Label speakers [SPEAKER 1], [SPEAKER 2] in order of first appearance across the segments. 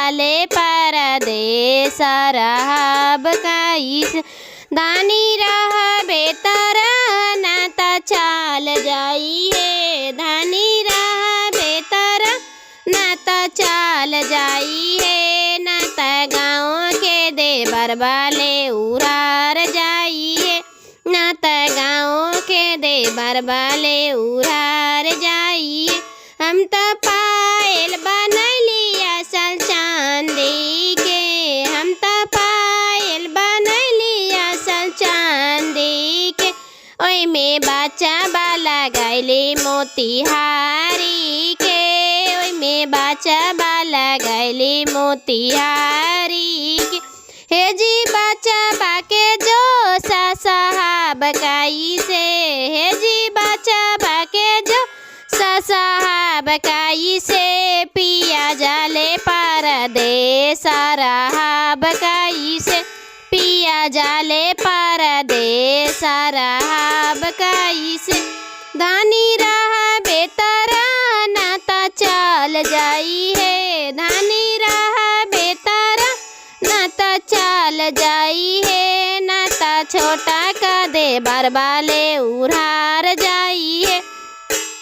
[SPEAKER 1] जाले परदेस रहब कैसे। धानी रहबे तोरा ना त चाल जाइए, धानी रहबे तोरा ना त चाल जाइए, ना त गाँव के देवर वाले उड़ार जाइए, ना त गाँव के देवर वाले उड़ार जाइए। हम त पायल बनैली असल चांदी के, हम त पायल बनैली असल चांदी के, ओई में बच्चा बाला गैली मोतिहारी के, ओई में बच्चा बाला गैली मोतिहारी के। हे जी बच्चा बाके जो साहब कैसे, हे जी बच्चा बाके जो साहब कैसे, पिया जाले परदेस रहब कैसे, पिया जाले परदेस रहब कैसे। धानी रहबे तोरा ना त चाल जाइए, धानी रहबे तोरा ना त चाल जाइए, ना त छोटा का देवर वाले उड़ार जाइए,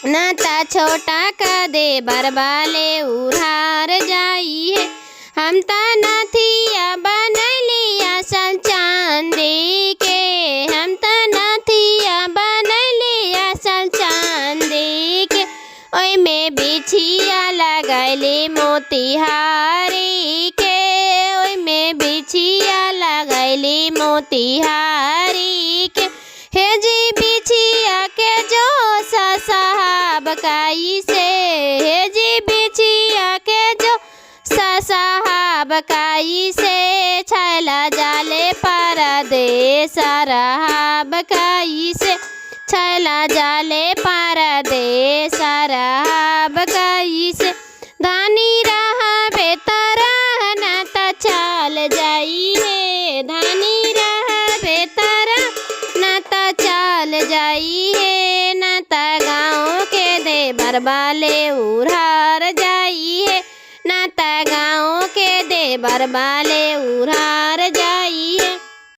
[SPEAKER 1] ना त छोटा का देवर वाले उड़ार जाइए। हम त नथिया बनैली असल चांदी के, हम त नथिया बनैली असल चांदी के, ओई में बिछिया लगैली मोतिहारी के, ओई में बिछिया लगैली मोतिहारी के। हे जी बिछिया के जो साहब कैसे, हे जी बिछिया के जो साहब कैसे, छैला जाले परदेस रहब कैसे, छैला जाले परदेस रहब कैसे। धानी रहबे तोरा ना त चाल जाइए, धानी रहबे तोरा ना त चाल जाइए, ना त गाँव के देवर वाले उड़ार जाइए, ना त गाँव के देवर वाले उड़ार जाइए।